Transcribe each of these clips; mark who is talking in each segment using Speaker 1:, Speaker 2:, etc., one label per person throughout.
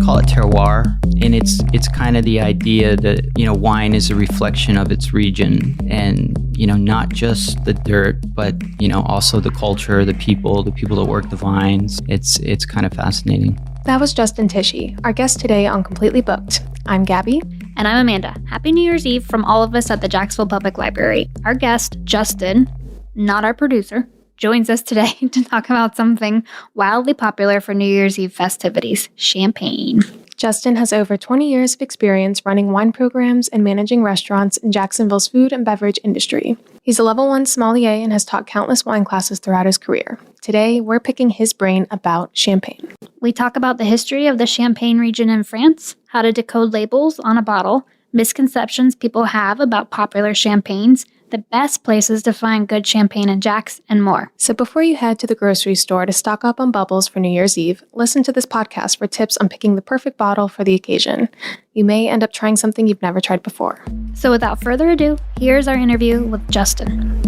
Speaker 1: call it terroir, and it's kind of the idea that, wine is a reflection of its region, and, not just the dirt, but, also the culture, the people that work the vines. It's kind of fascinating.
Speaker 2: That was Justin Tichy, our guest today on Completely Booked. I'm Gabby.
Speaker 3: And I'm Amanda. Happy New Year's Eve from all of us at the Jacksonville Public Library. Our guest, Justin, not our producer, joins us today to talk about something wildly popular for New Year's Eve festivities, champagne.
Speaker 2: Justin has over 20 years of experience running wine programs and managing restaurants in Jacksonville's food and beverage industry. He's a level 1 sommelier and has taught countless wine classes throughout his career. Today, we're picking his brain about champagne.
Speaker 3: We talk about the history of the Champagne region in France, how to decode labels on a bottle, misconceptions people have about popular champagnes, the best places to find good champagne in Jax, and more.
Speaker 2: So before you head to the grocery store to stock up on bubbles for New Year's Eve, listen to this podcast for tips on picking the perfect bottle for the occasion. You may end up trying something you've never tried before.
Speaker 3: So without further ado, here's our interview with Justin.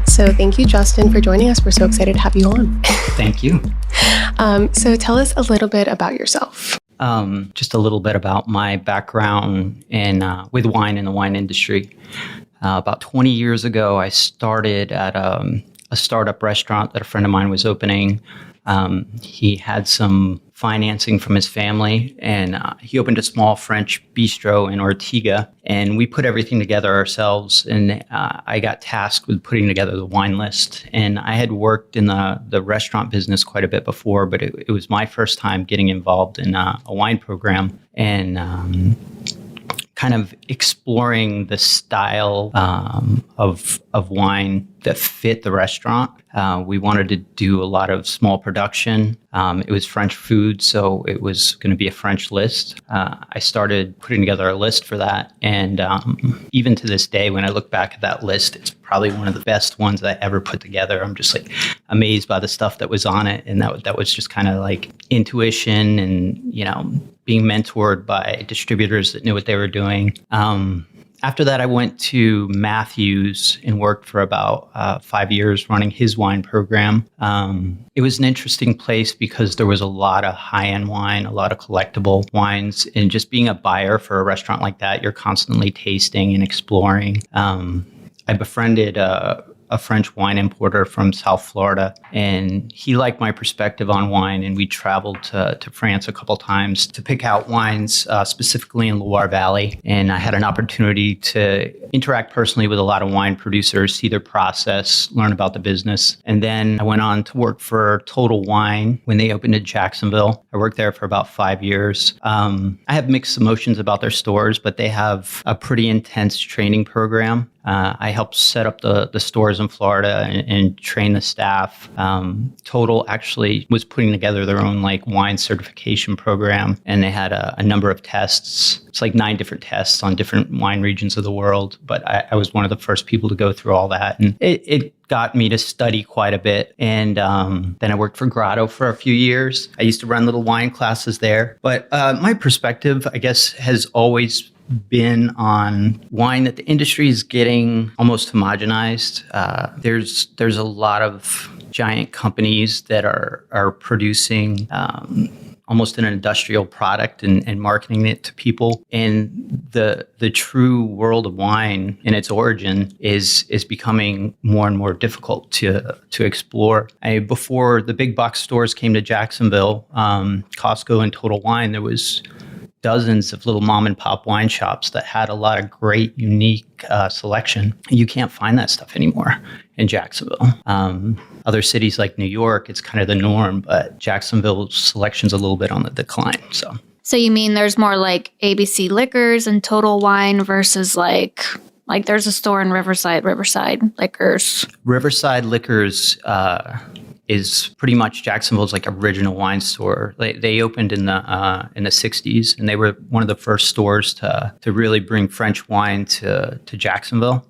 Speaker 2: So thank you, Justin, for joining us. We're so excited to have you on.
Speaker 1: Thank you.
Speaker 2: So tell us a little bit about yourself.
Speaker 1: Just a little bit about my background with wine in the wine industry. About 20 years ago, I started at a startup restaurant that a friend of mine was opening. He had some financing from his family, and he opened a small French bistro in Ortiga, and we put everything together ourselves, and I got tasked with putting together the wine list. And I had worked in the restaurant business quite a bit before, but it was my first time getting involved in a wine program, and kind of exploring the style of wine that fit the restaurant. We wanted to do a lot of small production. It was French food, so it was going to be a French list. I started putting together a list for that, and even to this day, when I look back at that list, it's probably one of the best ones I ever put together. I'm just amazed by the stuff that was on it, and that was just kind of intuition and being mentored by distributors that knew what they were doing. After that, I went to Matthews and worked for about 5 years running his wine program. It was an interesting place because there was a lot of high-end wine, a lot of collectible wines, and just being a buyer for a restaurant like that, you're constantly tasting and exploring. I befriended a French wine importer from South Florida, and he liked my perspective on wine, and we traveled to France a couple times to pick out wines, specifically in Loire Valley, and I had an opportunity to interact personally with a lot of wine producers, see their process, learn about the business, and then I went on to work for Total Wine when they opened in Jacksonville. I worked there for about 5 years. I have mixed emotions about their stores, but they have a pretty intense training program. I helped set up the stores in Florida and train the staff. Total actually was putting together their own wine certification program, and they had a number of tests. It's 9 different tests on different wine regions of the world, but I was one of the first people to go through all that, and it got me to study quite a bit. And then I worked for Grotto for a few years. I used to run little wine classes there, but my perspective, I guess, has always been on wine that the industry is getting almost homogenized. There's a lot of giant companies that are producing almost an industrial product and marketing it to people. And the true world of wine in its origin is becoming more and more difficult to explore. Before the big box stores came to Jacksonville, Costco and Total Wine, there was dozens of little mom and pop wine shops that had a lot of great, unique selection. You can't find that stuff anymore in Jacksonville. Other cities like New York, it's kind of the norm, but Jacksonville's selection's a little bit on the decline.
Speaker 3: So you mean there's more ABC Liquors and Total Wine versus there's a store in Riverside Liquors.
Speaker 1: Riverside Liquors is pretty much Jacksonville's original wine store. They opened in the 60s, and they were one of the first stores to really bring French wine to Jacksonville.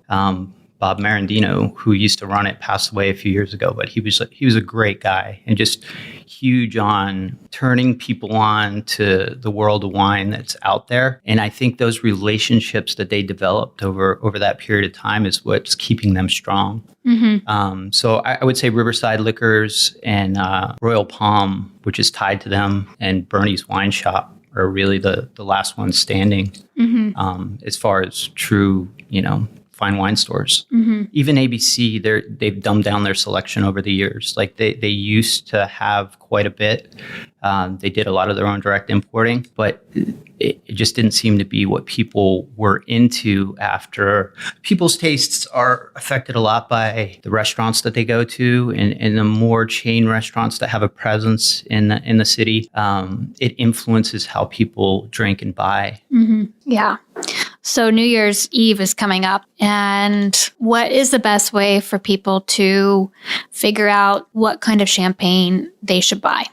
Speaker 1: Bob Marandino, who used to run it, passed away a few years ago, but he was a great guy and just huge on turning people on to the world of wine that's out there. And I think those relationships that they developed over that period of time is what's keeping them strong. So I would say Riverside Liquors and Royal Palm, which is tied to them, and Bernie's Wine Shop are really the last ones standing as far as true, fine wine stores. Even ABC, they've dumbed down their selection over the years. Like they used to have quite a bit. They did a lot of their own direct importing, but it just didn't seem to be what people were into after. People's tastes are affected a lot by the restaurants that they go to, and the more chain restaurants that have a presence in the city, it influences how people drink and buy.
Speaker 3: Yeah. So New Year's Eve is coming up, and what is the best way for people to figure out what kind of champagne they should buy?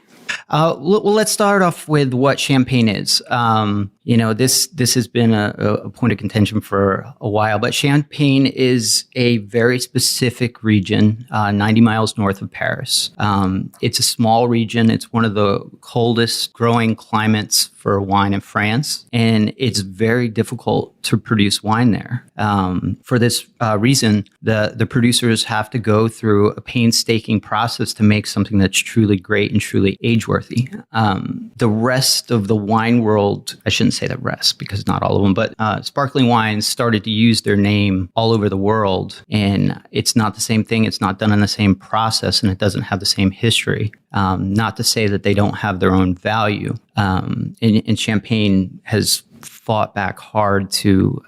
Speaker 1: Well, let's start off with what champagne is. This has been a point of contention for a while, but Champagne is a very specific region, 90 miles north of Paris. It's a small region. It's one of the coldest growing climates for wine in France, and it's very difficult to produce wine there. For this reason, the producers have to go through a painstaking process to make something that's truly great and truly age-worthy. The rest of the wine world, I shouldn't say the rest because not all of them, but sparkling wines started to use their name all over the world, and it's not the same thing. It's not done in the same process, and it doesn't have the same history. Not to say that they don't have their own value. And Champagne has fought back hard to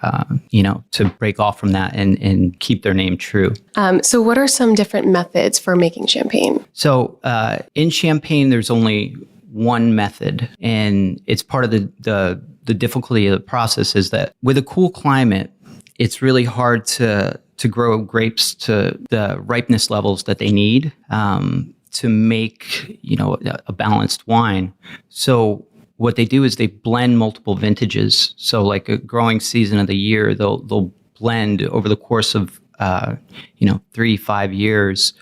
Speaker 1: break off from that and keep their name true.
Speaker 2: So what are some different methods for making champagne?
Speaker 1: So in Champagne, there's only one method, and it's part of the difficulty of the process is that with a cool climate, it's really hard to grow grapes to the ripeness levels that they need to make a balanced wine. So what they do is they blend multiple vintages. So like a growing season of the year, they'll blend over the course of 3-5 years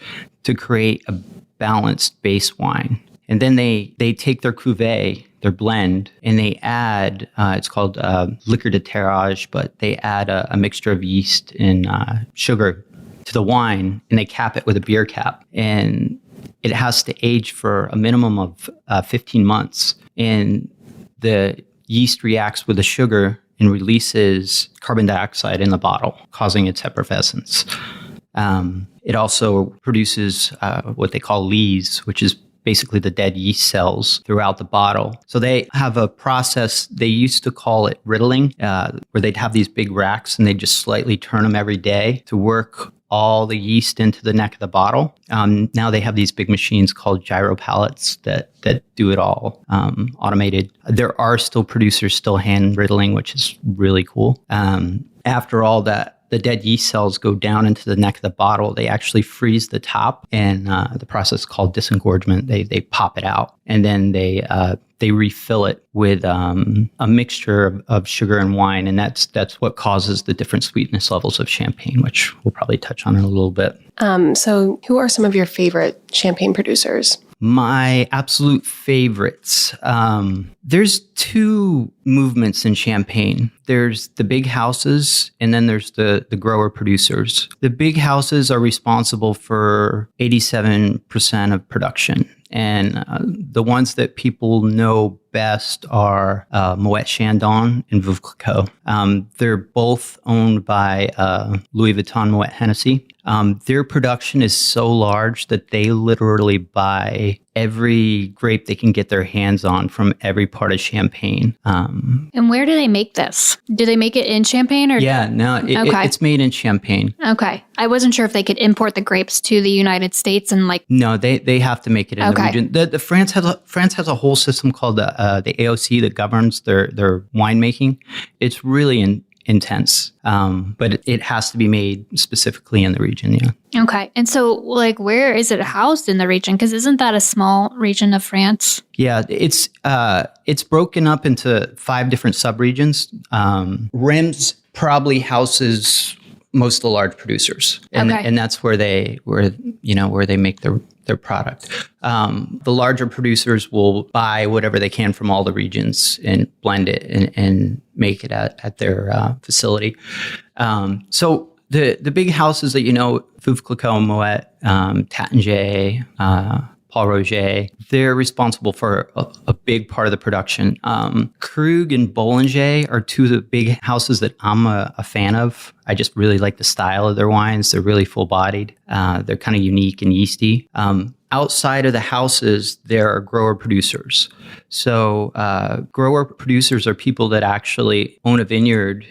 Speaker 1: to create a balanced base wine. And then they take their cuvée, their blend, and they add, it's called liqueur de terroir, but they add a mixture of yeast and sugar to the wine, and they cap it with a beer cap. And it has to age for a minimum of 15 months. And the yeast reacts with the sugar and releases carbon dioxide in the bottle, causing its effervescence. It also produces what they call lees, which is basically the dead yeast cells throughout the bottle. So they have a process, they used to call it riddling, where they'd have these big racks and they'd just slightly turn them every day to work all the yeast into the neck of the bottle. Now they have these big machines called gyro pallets that do it all automated. There are still producers still hand riddling, which is really cool. After all that, the dead yeast cells go down into the neck of the bottle. They actually freeze the top, and the process called disengorgement. They pop it out, and then they refill it with a mixture of sugar and wine, and that's what causes the different sweetness levels of champagne, which we'll probably touch on in a little bit.
Speaker 2: So who are some of your favorite champagne producers?
Speaker 1: My absolute favorites. There's two movements in Champagne. There's the big houses, and then there's the grower producers. The big houses are responsible for 87% of production. And the ones that people know best are Moet Chandon and Veuve Clicquot. They're both owned by Louis Vuitton Moet Hennessy. Their production is so large that they literally buy every grape they can get their hands on from every part of Champagne.
Speaker 3: And where do they make this? Do they make it in Champagne? Or
Speaker 1: it's made in Champagne.
Speaker 3: Okay. I wasn't sure if they could import the grapes to the United States and
Speaker 1: No, they have to make it in the region. The France has a whole system called the AOC that governs their winemaking. It's really intense, but it has to be made specifically in the region. Yeah.
Speaker 3: Okay. And so, where is it housed in the region? Because isn't that a small region of France?
Speaker 1: Yeah, it's broken up into 5 different subregions. Reims probably houses most of the large producers, and that's where they make their product. The larger producers will buy whatever they can from all the regions and blend it and make it at their facility. So the big houses that Veuve Clicquot, Moet, Taittinger, Paul Roger, they're responsible for a big part of the production. Krug and Bollinger are two of the big houses that I'm a fan of. I just really like the style of their wines. They're really full-bodied. They're kind of unique and yeasty. Outside of the houses, there are grower producers. So grower producers are people that actually own a vineyard.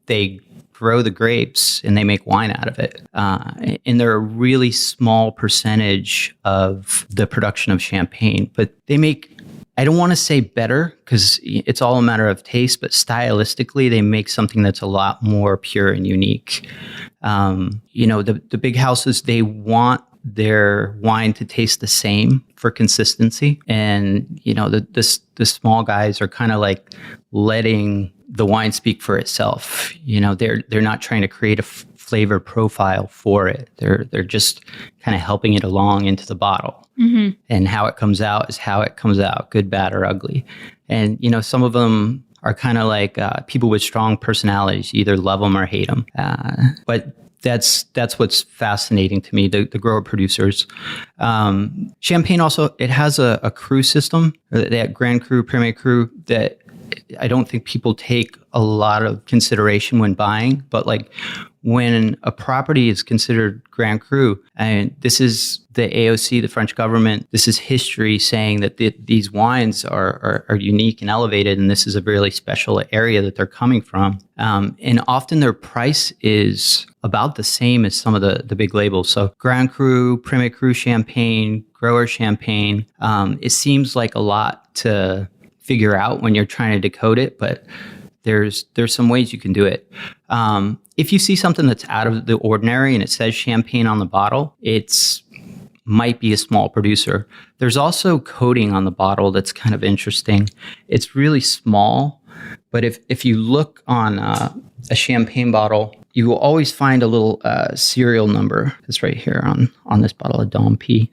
Speaker 1: They grow the grapes and they make wine out of it. And they're a really small percentage of the production of champagne, but they make, I don't want to say better because it's all a matter of taste, but stylistically, they make something that's a lot more pure and unique. The big houses, they want their wine to taste the same for consistency. And, the small guys are kind of like letting the wine speak for itself. They're not trying to create a flavor profile for it. They're just kind of helping it along into the bottle. Mm-hmm. And how it comes out is how it comes out, good, bad, or ugly. And, some of them are kind of like people with strong personalities. You either love them or hate them. But that's what's fascinating to me, the grower producers. Champagne also, it has a cru system, that Grand Cru, Premier Cru, that I don't think people take a lot of consideration when buying, but like when a property is considered Grand Cru, and this is the AOC, the French government, this is history saying that these wines are unique and elevated, and this is a really special area that they're coming from. And often their price is about the same as some of the big labels. So Grand Cru, Premier Cru Champagne, Grower Champagne, it seems like a lot to figure out when you're trying to decode it, but there's some ways you can do it. If you see something that's out of the ordinary and it says champagne on the bottle, it's might be a small producer. There's also coating on the bottle that's kind of interesting. It's really small, but if you look on a champagne bottle, you will always find a little serial number. It's right here on this bottle of Dom P.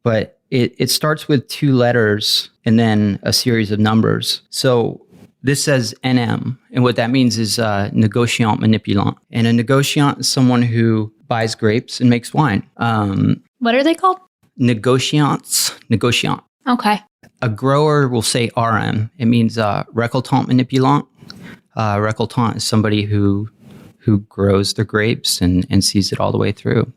Speaker 1: But it starts with 2 letters and then a series of numbers. So this says NM, and what that means is négociant manipulant. And a négociant is someone who buys grapes and makes wine.
Speaker 3: What are they called?
Speaker 1: Négociant.
Speaker 3: Okay.
Speaker 1: A grower will say RM. It means récoltant manipulant. Récoltant is somebody who grows the grapes and sees it all the way through.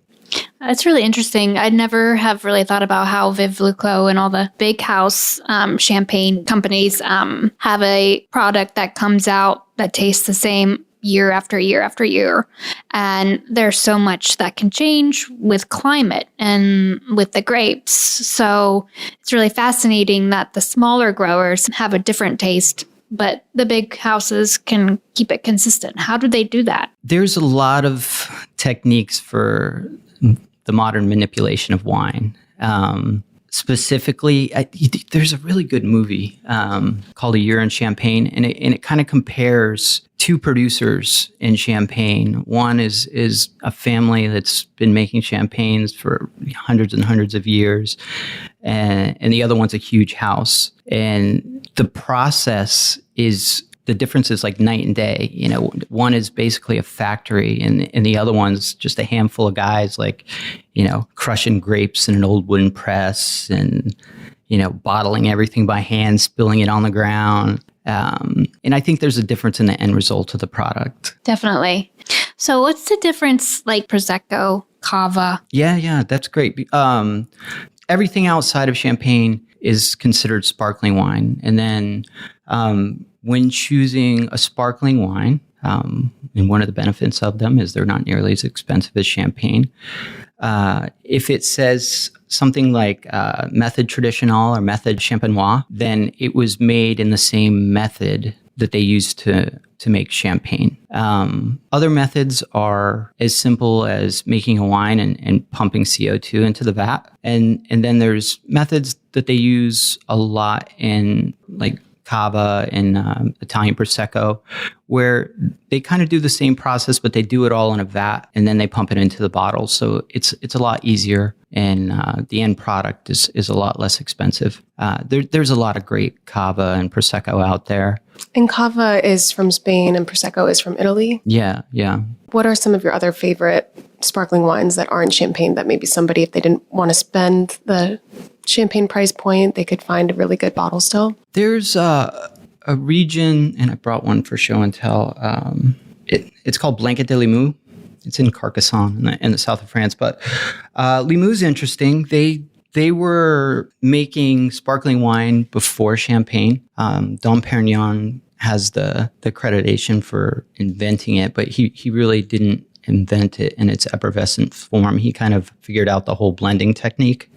Speaker 3: It's really interesting. I'd never have really thought about how Veuve Clicquot and all the big house champagne companies have a product that comes out that tastes the same year after year after year. And there's so much that can change with climate and with the grapes. So it's really fascinating that the smaller growers have a different taste, but the big houses can keep it consistent. How do they do that?
Speaker 1: There's a lot of techniques for the modern manipulation of wine. Specifically, there's a really good movie called A Year in Champagne, and it kind of compares 2 producers in Champagne. One is a family that's been making champagnes for hundreds and hundreds of years, and the other one's a huge house. And the process is, the difference is like night and day. One is basically a factory, and the other one's just a handful of guys, like, crushing grapes in an old wooden press and, bottling everything by hand, spilling it on the ground. And I think there's a difference in the end result of the product.
Speaker 3: Definitely. So what's the difference, like Prosecco, Cava?
Speaker 1: Yeah, that's great. Everything outside of champagne is considered sparkling wine. And then when choosing a sparkling wine, and one of the benefits of them is they're not nearly as expensive as champagne. If it says something like method traditional or method champenois, then it was made in the same method that they used to make champagne. Other methods are as simple as making a wine and pumping CO2 into the vat. And then there's methods that they use a lot in like Cava and Italian Prosecco, where they kind of do the same process, but they do it all in a vat and then they pump it into the bottle. So it's a lot easier, and the end product is a lot less expensive. There's a lot of great Cava and Prosecco out there.
Speaker 2: And Cava is from Spain and Prosecco is from Italy.
Speaker 1: Yeah.
Speaker 2: What are some of your other favorite sparkling wines that aren't champagne that maybe somebody, if they didn't want to spend the champagne price point, they could find a really good bottle still?
Speaker 1: There's a region, and I brought one for show and tell. It's called Blanket de Limoux. It's in Carcassonne in the south of France. But Limoux interesting. They were making sparkling wine before champagne. Dom Perignon has the accreditation for inventing it, but he really didn't invent it in its effervescent form. He kind of figured out the whole blending technique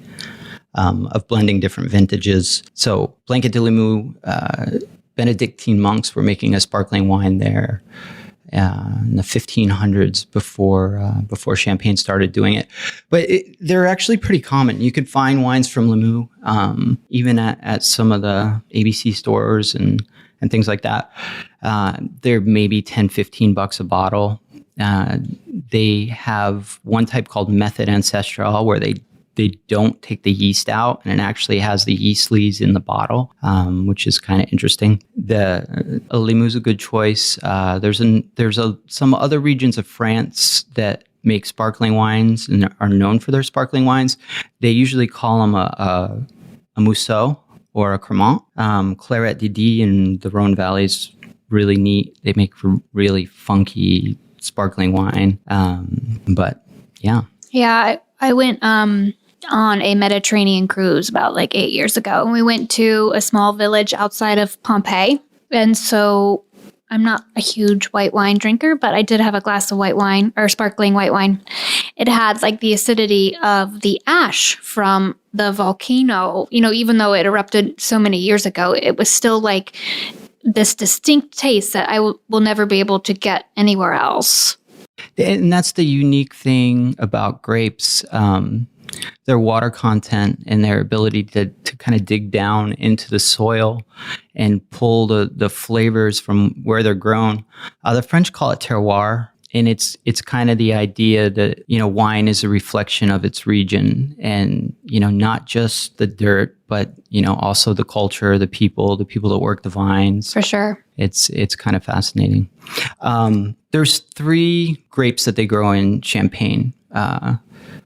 Speaker 1: of blending different vintages. So Blanket de Limoux, Benedictine monks were making a sparkling wine there in the 1500s before champagne started doing it. But they're actually pretty common. You could find wines from Limoux even at some of the ABC stores and things like that. They're maybe $10, $15 a bottle. They have one type called Method Ancestral where they don't take the yeast out, and it actually has the yeast lees in the bottle, which is kind of interesting. Limoux is a good choice. There's some other regions of France that make sparkling wines and are known for their sparkling wines. They usually call them a Mousseau or a Cremant. Claret d'Idi in the Rhone Valley is really neat. They make really funky sparkling wine. But yeah.
Speaker 3: Yeah, I went on a Mediterranean cruise about 8 years ago, and we went to a small village outside of Pompeii. And so I'm not a huge white wine drinker, but I did have a glass of white wine or sparkling white wine. It had the acidity of the ash from the volcano. Even though it erupted so many years ago, it was still this distinct taste that I will never be able to get anywhere else.
Speaker 1: And that's the unique thing about grapes. Their water content and their ability to kind of dig down into the soil and pull the flavors from where they're grown. The French call it terroir, and it's kind of the idea that, wine is a reflection of its region, and, not just the dirt, but, also the culture, the people that work the vines.
Speaker 3: For sure.
Speaker 1: It's kind of fascinating. There's 3 grapes that they grow in Champagne.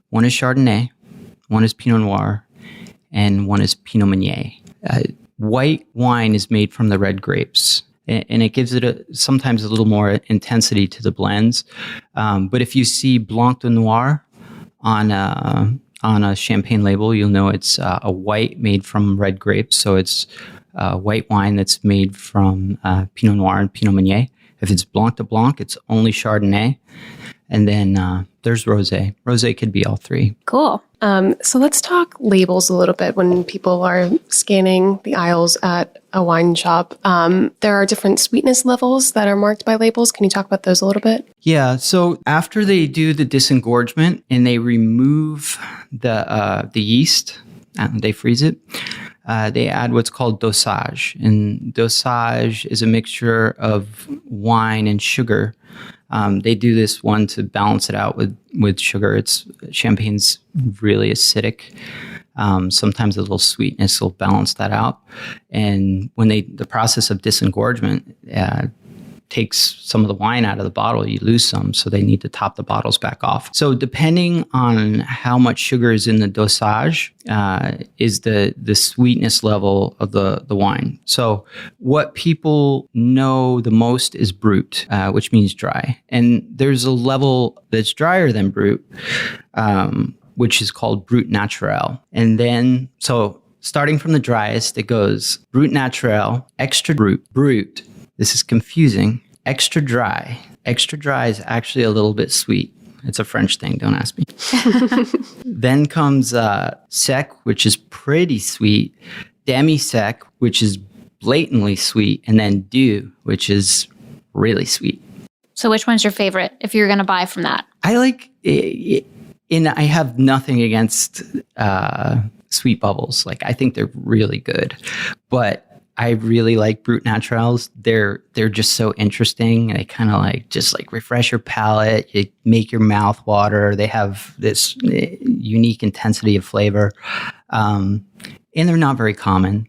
Speaker 1: One is Chardonnay, one is Pinot Noir, and one is Pinot Meunier. White wine is made from the red grapes, and it gives it sometimes a little more intensity to the blends. But if you see Blanc de Noir on a champagne label, you'll know it's a white made from red grapes. So it's white wine that's made from Pinot Noir and Pinot Meunier. If it's Blanc de Blanc, it's only Chardonnay. And then there's Rosé. Rosé could be all 3.
Speaker 3: Cool.
Speaker 2: So let's talk labels a little bit when people are scanning the aisles at a wine shop. There are different sweetness levels that are marked by labels. Can you talk about those a little bit?
Speaker 1: Yeah. So after they do the disengorgement and they remove the yeast, they freeze it, they add what's called dosage. And dosage is a mixture of wine and sugar. They do this one to balance it out with sugar. Champagne's really acidic. Sometimes a little sweetness will balance that out. And when the process of disengorgement takes some of the wine out of the bottle, you lose some. So they need to top the bottles back off. So depending on how much sugar is in the dosage, is the sweetness level of the wine. So what people know the most is brut, which means dry. And there's a level that's drier than brut, which is called brut naturel. And then, so starting from the driest, it goes brut naturel, extra brut. This is confusing. Extra dry. Extra dry is actually a little bit sweet. It's a French thing, don't ask me. Then comes sec, which is pretty sweet. Demi-sec, which is blatantly sweet. And then doux, which is really sweet.
Speaker 3: So which one's your favorite if you're going to buy from that?
Speaker 1: I like it, and I have nothing against sweet bubbles. I think they're really good. But I really like Brut Naturals. They're just so interesting. They kind of just refresh your palate. You make your mouth water. They have this unique intensity of flavor. And they're not very common.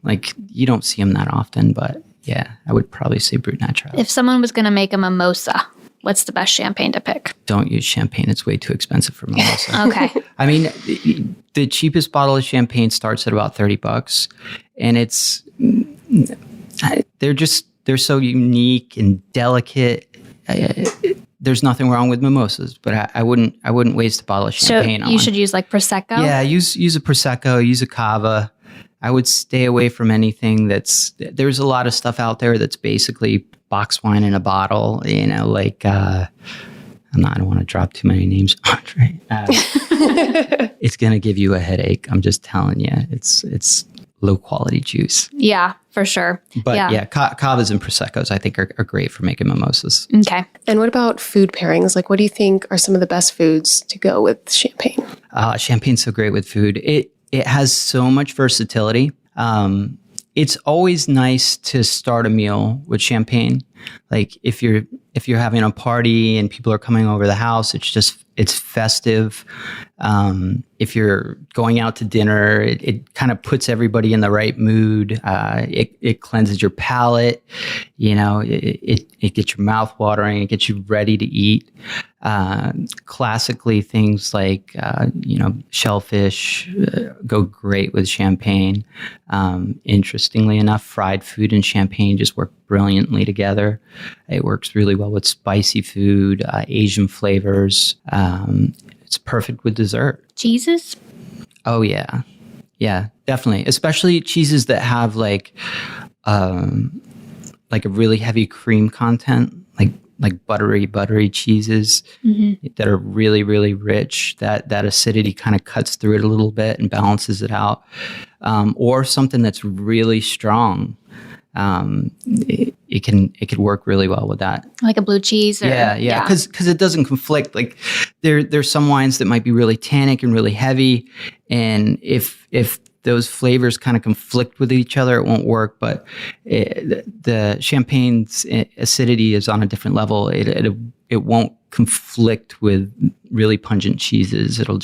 Speaker 1: You don't see them that often, but yeah, I would probably say Brut Naturals.
Speaker 3: If someone was going to make a mimosa, what's the best champagne to pick?
Speaker 1: Don't use champagne. It's way too expensive for mimosa.
Speaker 3: Okay.
Speaker 1: I mean, the cheapest bottle of champagne starts at about $30, and they're so unique and delicate. There's nothing wrong with mimosas, but I wouldn't waste a bottle of champagne.
Speaker 3: So you should use Prosecco?
Speaker 1: Yeah, use a Prosecco, use a Cava. I would stay away from anything there's a lot of stuff out there that's basically box wine in a bottle, I don't want to drop too many names, Andre. It's going to give you a headache. I'm just telling you, it's low quality juice.
Speaker 3: Yeah, for sure.
Speaker 1: But Cavas and Proseccos, I think, are great for making mimosas.
Speaker 3: Okay.
Speaker 2: And what about food pairings? What do you think are some of the best foods to go with champagne?
Speaker 1: Champagne's so great with food. It has so much versatility. It's always nice to start a meal with champagne. If you're having a party and people are coming over the house, it's festive. If you're going out to dinner, it kind of puts everybody in the right mood. It cleanses your palate. It gets your mouth watering. It gets you ready to eat. Classically, things like shellfish go great with champagne. Interestingly enough, fried food and champagne just work brilliantly together. It works really well with spicy food, Asian flavors. It's perfect with dessert.
Speaker 3: Cheeses?
Speaker 1: Oh, yeah. Yeah, definitely. Especially cheeses that have a really heavy cream content, like buttery cheeses that are really, really rich. That acidity kind of cuts through it a little bit and balances it out. Or something that's really strong. It could work really well with that.
Speaker 3: Like a blue cheese?
Speaker 1: Yeah. Because it doesn't conflict. There's some wines that might be really tannic and really heavy, and if those flavors kind of conflict with each other, it won't work. But the champagne's acidity is on a different level. It won't conflict with really pungent cheeses. It'll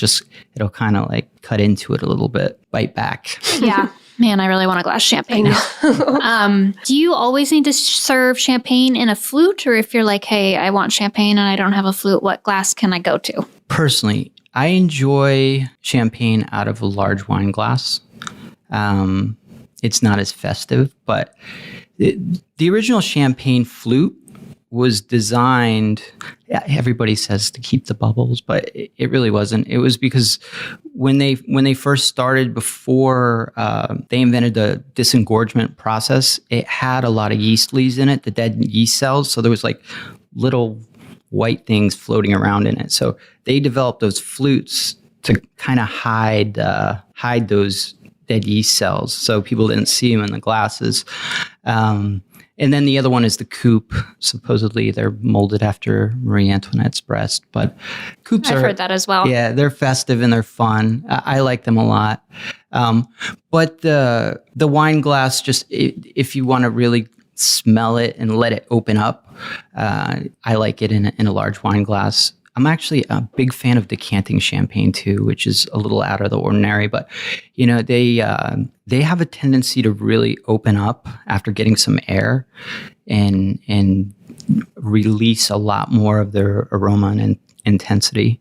Speaker 1: kind of cut into it a little bit, bite back.
Speaker 3: Yeah. Man, I really want a glass of champagne now. Do you always need to serve champagne in a flute? Or if you're like, hey, I want champagne and I don't have a flute, what glass can I go to? Personally,
Speaker 1: I enjoy champagne out of a large wine glass. It's not as festive, but the original champagne flute was designed, everybody says to keep the bubbles, but it really wasn't. It was because when they first started, before they invented the disengorgement process, it had a lot of yeast leaves in it, the dead yeast cells. So there was little white things floating around in it. So they developed those flutes to kind of hide those dead yeast cells, so people didn't see them in the glasses. And then the other one is the coupe. Supposedly they're molded after Marie Antoinette's breast, but coupes
Speaker 3: I've heard that as well.
Speaker 1: Yeah, they're festive and they're fun. I like them a lot. But the wine glass, just if you want to really smell it and let it open up, I like it in a large wine glass. I'm actually a big fan of decanting champagne too, which is a little out of the ordinary. But they have a tendency to really open up after getting some air, and release a lot more of their aroma and intensity.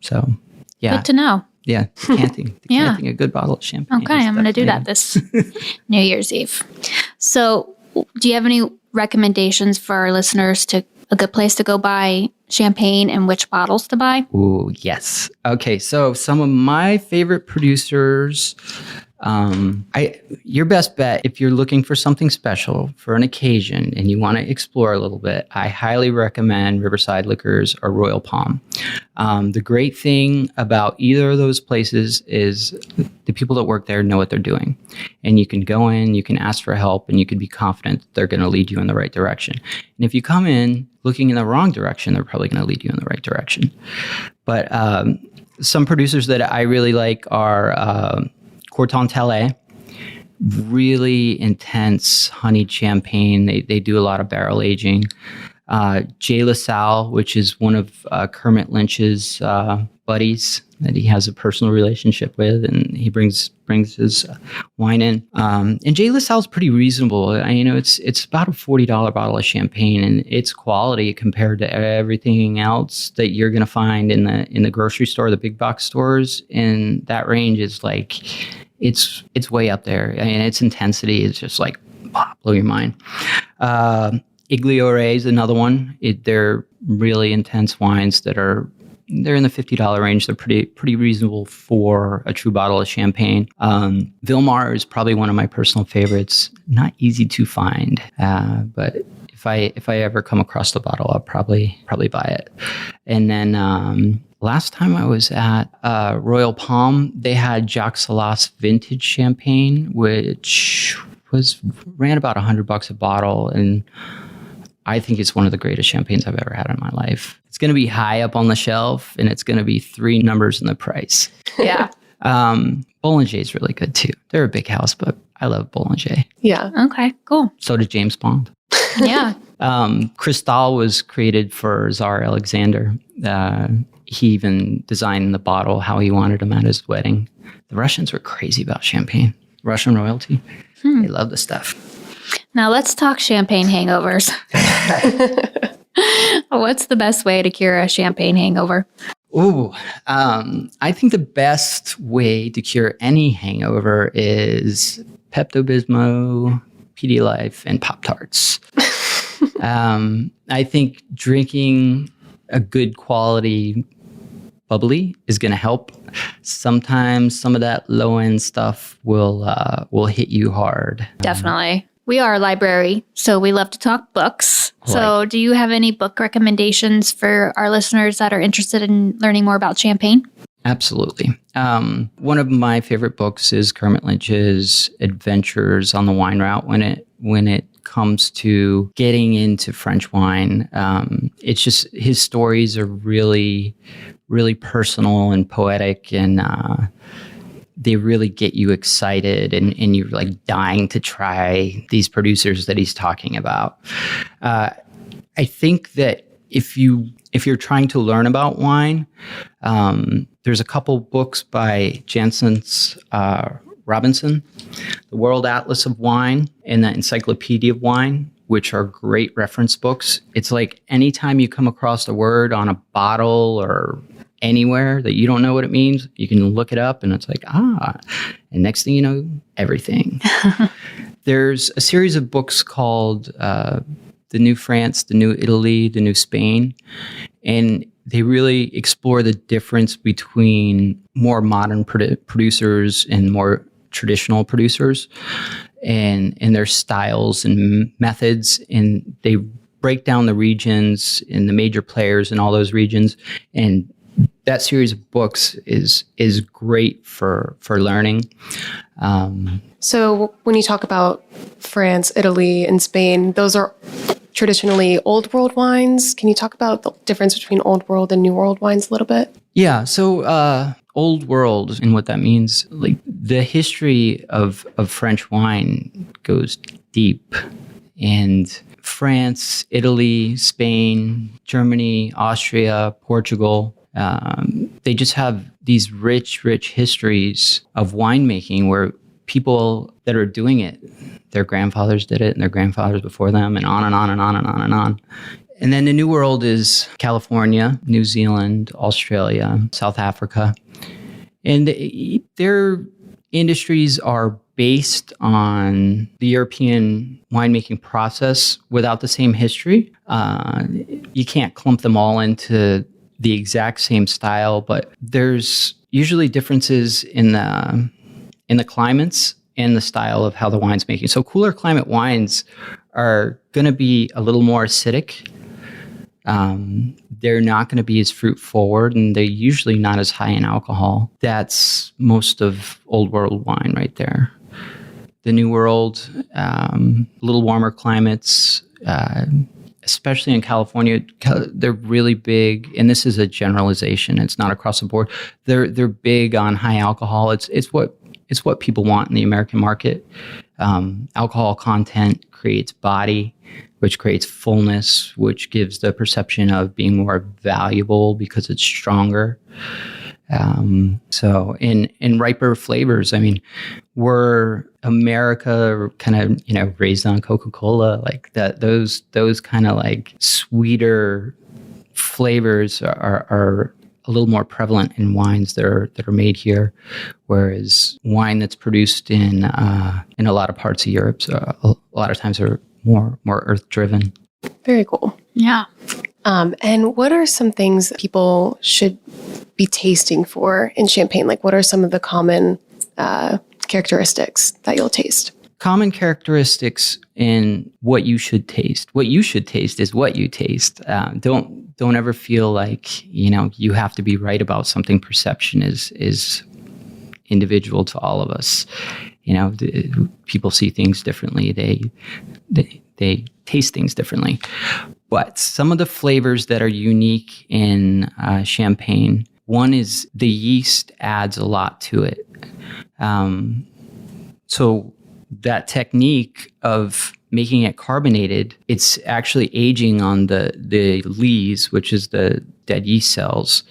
Speaker 1: So, yeah.
Speaker 3: Good to know.
Speaker 1: Yeah, decanting a good bottle of champagne.
Speaker 3: Okay, I'm going to do that this New Year's Eve. So, do you have any recommendations for our listeners to a good place to go buy champagne and which bottles to buy?
Speaker 1: Ooh, yes. Okay, so some of my favorite producers, your best bet, if you're looking for something special for an occasion and you want to explore a little bit, I highly recommend Riverside Liquors or Royal Palm. The great thing about either of those places is the people that work there know what they're doing. And you can go in, you can ask for help, and you can be confident they're going to lead you in the right direction. And if you come in looking in the wrong direction, they're probably going to lead you in the right direction. But some producers that I really like are Corton Telle, really intense honeyed champagne. They do a lot of barrel aging. Jay LaSalle, which is one of Kermit Lynch's buddies that he has a personal relationship with, and he brings his wine in. And Jay LaSalle's pretty reasonable. It's about a $40 bottle of champagne, and it's quality compared to everything else that you're going to find in the grocery store, the big box stores. And that range is like, it's way up there. I mean, its intensity is just like blow your mind. Igliore is another one. They're really intense wines they're in the $50 range. They're pretty reasonable for a true bottle of champagne. Vilmar is probably one of my personal favorites. Not easy to find, but if I ever come across the bottle, I'll probably buy it. And then last time I was at Royal Palm, they had Jacques Salas vintage champagne, which ran about $100 a bottle, and I think it's one of the greatest champagnes I've ever had in my life. It's going to be high up on the shelf, and it's going to be 3 numbers in the price.
Speaker 2: Yeah.
Speaker 1: Bollinger is really good too. They're a big house, but I love Bollinger.
Speaker 2: Yeah.
Speaker 3: Okay, cool.
Speaker 1: So did James Bond.
Speaker 3: Yeah.
Speaker 1: Cristal was created for Tsar Alexander. He even designed the bottle how he wanted him at his wedding. The Russians were crazy about champagne. Russian royalty. They love the stuff.
Speaker 3: Now let's talk champagne hangovers. What's the best way to cure a champagne hangover?
Speaker 1: Ooh, I think the best way to cure any hangover is Pepto-Bismol, Pedialyte, and Pop-Tarts. I think drinking a good quality bubbly is going to help. Sometimes some of that low-end stuff will hit you hard.
Speaker 3: Definitely. We are a library, so we love to talk books. So do you have any book recommendations for our listeners that are interested in learning more about champagne?
Speaker 1: Absolutely. One of my favorite books is Kermit Lynch's Adventures on the Wine Route. When it comes to getting into French wine, it's just his stories are really, really personal and poetic, and they really get you excited, and you're like dying to try these producers that he's talking about. I think that if you're trying to learn about wine, there's a couple books by Jansen's Robinson, The World Atlas of Wine and the Encyclopedia of Wine, which are great reference books. It's like anytime you come across a word on a bottle or anywhere that you don't know what it means, you can look it up, and it's like, and next thing you know, everything. There's a series of books called The New France, The New Italy, The New Spain, and they really explore the difference between more modern producers and more traditional producers, and their styles and methods, and they break down the regions and the major players in all those regions. And that series of books is great for learning.
Speaker 2: So when you talk about France, Italy, and Spain, those are traditionally old world wines. Can you talk about the difference between old world and new world wines a little bit?
Speaker 1: Yeah. So old world, and what that means, like the history of French wine goes deep. And France, Italy, Spain, Germany, Austria, Portugal, they just have these rich histories of winemaking where people that are doing it, their grandfathers did it and their grandfathers before them, and on and on and on and on and on. And then the New World is California, New Zealand, Australia, South Africa. And their industries are based on the European winemaking process without the same history. You can't clump them all into the exact same style, but there's usually differences in the climates and the style of how the wine's making. So cooler climate wines are going to be a little more acidic. They're not going to be as fruit forward, and they're usually not as high in alcohol. That's most of old world wine right there. The New World, a little warmer climates, especially in California, they're really big, and this is a generalization. It's not across the board. They're big on high alcohol. It's it's what people want in the American market. Alcohol content creates body, which creates fullness, which gives the perception of being more valuable because it's stronger. So in riper flavors, I mean, we're America kind of, raised on Coca-Cola, like that, those kind of like sweeter flavors are a little more prevalent in wines that are made here, whereas wine that's produced in a lot of parts of Europe, so a lot of times are more earth driven.
Speaker 2: Very cool.
Speaker 3: Yeah.
Speaker 2: And what are some things that people should be tasting for in champagne? Like, what are some of the common characteristics that you'll taste?
Speaker 1: Common characteristics in what you should taste. What you should taste is what you taste. Don't ever feel like you have to be right about something. Perception is individual to all of us. People see things differently. They taste things differently. But some of the flavors that are unique in champagne, one is the yeast adds a lot to it. So that technique of making it carbonated, it's actually aging on the lees, which is the dead yeast cells,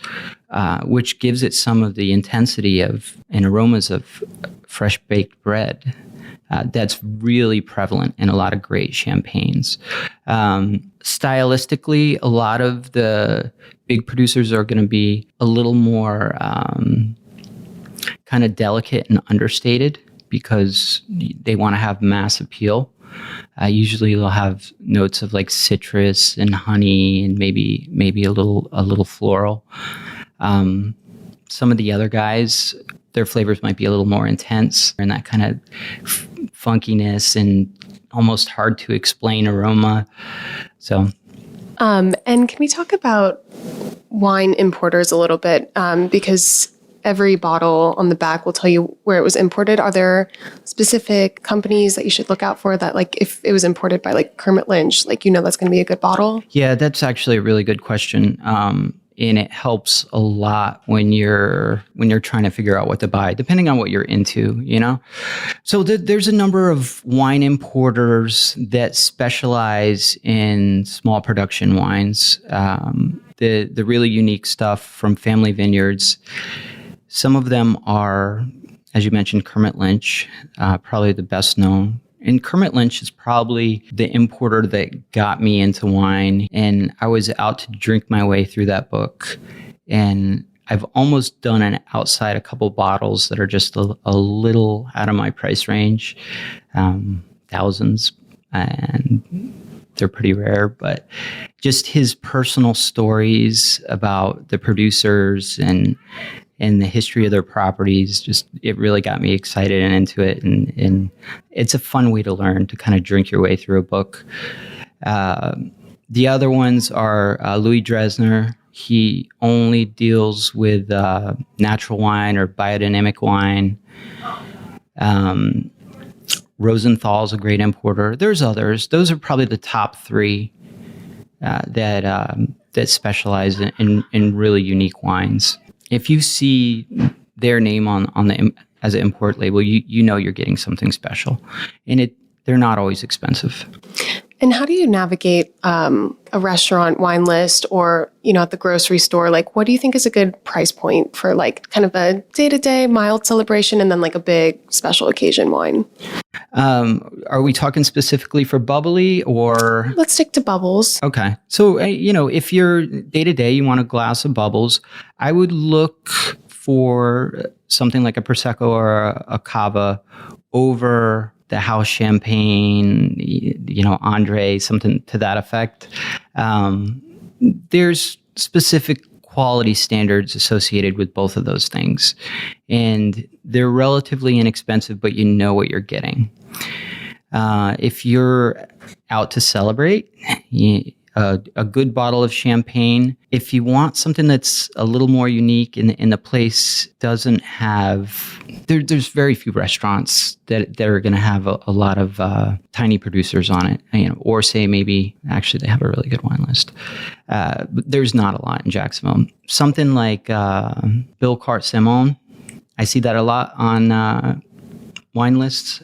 Speaker 1: which gives it some of the intensity of and aromas of fresh baked bread. That's really prevalent in a lot of great champagnes. Stylistically, a lot of the big producers are going to be a little more kind of delicate and understated because they want to have mass appeal. Usually they'll have notes of like citrus and honey and maybe a little floral. Some of the other guys, their flavors might be a little more intense and that kind of funkiness and almost hard to explain aroma. So,
Speaker 2: and can we talk about wine importers a little bit? Because every bottle on the back will tell you where it was imported. Are there specific companies that you should look out for that, like, if it was imported by like Kermit Lynch, like, that's going to be a good bottle?
Speaker 1: Yeah, that's actually a really good question. And it helps a lot when you're trying to figure out what to buy, depending on what you're into, So there's a number of wine importers that specialize in small production wines. The really unique stuff from family vineyards. Some of them are, as you mentioned, Kermit Lynch, probably the best known. And Kermit Lynch is probably the importer that got me into wine. And I was out to drink my way through that book. And I've almost done an outside a couple bottles that are just a little out of my price range, thousands. And they're pretty rare, but just his personal stories about the producers and the history of their properties, it really got me excited and into it. And it's a fun way to learn, to kind of drink your way through a book. The other ones are Louis Dresner. He only deals with natural wine or biodynamic wine. Rosenthal's a great importer. There's others. Those are probably the top three that specialize in really unique wines. If you see their name as an import label, you know you're getting something special, and they're not always expensive.
Speaker 2: And how do you navigate a restaurant wine list or, at the grocery store? Like, what do you think is a good price point for like kind of a day-to-day mild celebration and then like a big special occasion wine?
Speaker 1: Are we talking specifically for bubbly or?
Speaker 2: Let's stick to bubbles.
Speaker 1: Okay. So, if you're day-to-day, you want a glass of bubbles, I would look for something like a Prosecco or a Cava over the house champagne, Andre, something to that effect. There's specific quality standards associated with both of those things. And they're relatively inexpensive, but you know what you're getting. If you're out to celebrate, a good bottle of champagne. If you want something that's a little more unique and the place doesn't have, there's very few restaurants that are going to have a lot of tiny producers on it, or say maybe actually they have a really good wine list. But there's not a lot in Jacksonville. Something like Bill Cart Simon. I see that a lot on wine lists.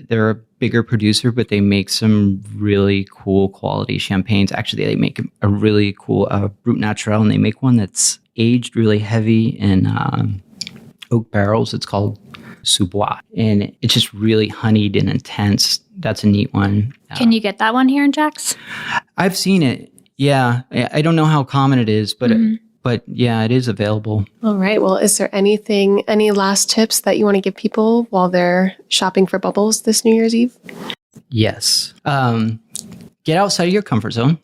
Speaker 1: They're a bigger producer, but they make some really cool quality champagnes. Actually, they make a really cool Brut Naturel, and they make one that's aged really heavy in oak barrels. It's called Sous-Bois, and it's just really honeyed and intense. That's a neat one.
Speaker 3: Can you get that one here in Jax?
Speaker 1: I've seen it. Yeah. I don't know how common it is, but but yeah, it is available.
Speaker 2: All right. Well, is there any last tips that you want to give people while they're shopping for bubbles this New Year's Eve?
Speaker 1: Yes. Get outside of your comfort zone.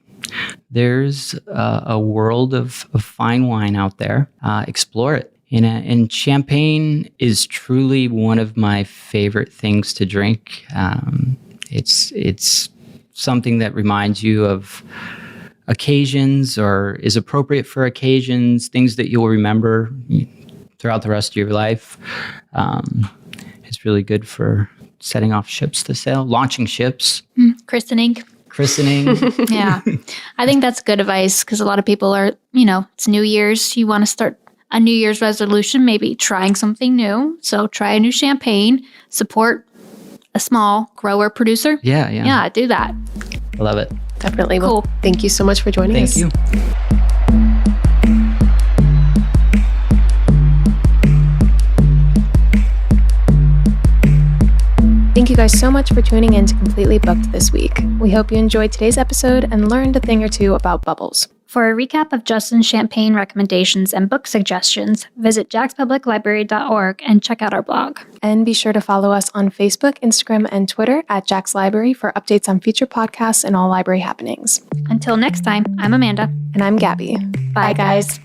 Speaker 1: There's a world of fine wine out there. Explore it. And champagne is truly one of my favorite things to drink. It's something that reminds you of occasions or is appropriate for occasions, things that you'll remember throughout the rest of your life. It's really good for setting off ships to sail, launching ships.
Speaker 3: Christening.
Speaker 1: Yeah.
Speaker 3: I think that's good advice because a lot of people are, it's New Year's. You want to start a New Year's resolution, maybe trying something new. So try a new champagne, support a small grower producer.
Speaker 1: Yeah,
Speaker 3: do that.
Speaker 1: I love it.
Speaker 2: Definitely.
Speaker 3: Cool.
Speaker 2: Well, thank you so much for joining us.
Speaker 1: Thank you.
Speaker 2: Thank you guys so much for tuning in to Completely Booked this week. We hope you enjoyed today's episode and learned a thing or two about bubbles.
Speaker 3: For a recap of Justin's champagne recommendations and book suggestions, visit jackspubliclibrary.org and check out our blog.
Speaker 2: And be sure to follow us on Facebook, Instagram, and Twitter at Jax Library for updates on future podcasts and all library happenings.
Speaker 3: Until next time, I'm Amanda.
Speaker 2: And I'm Gabby.
Speaker 3: Bye, guys.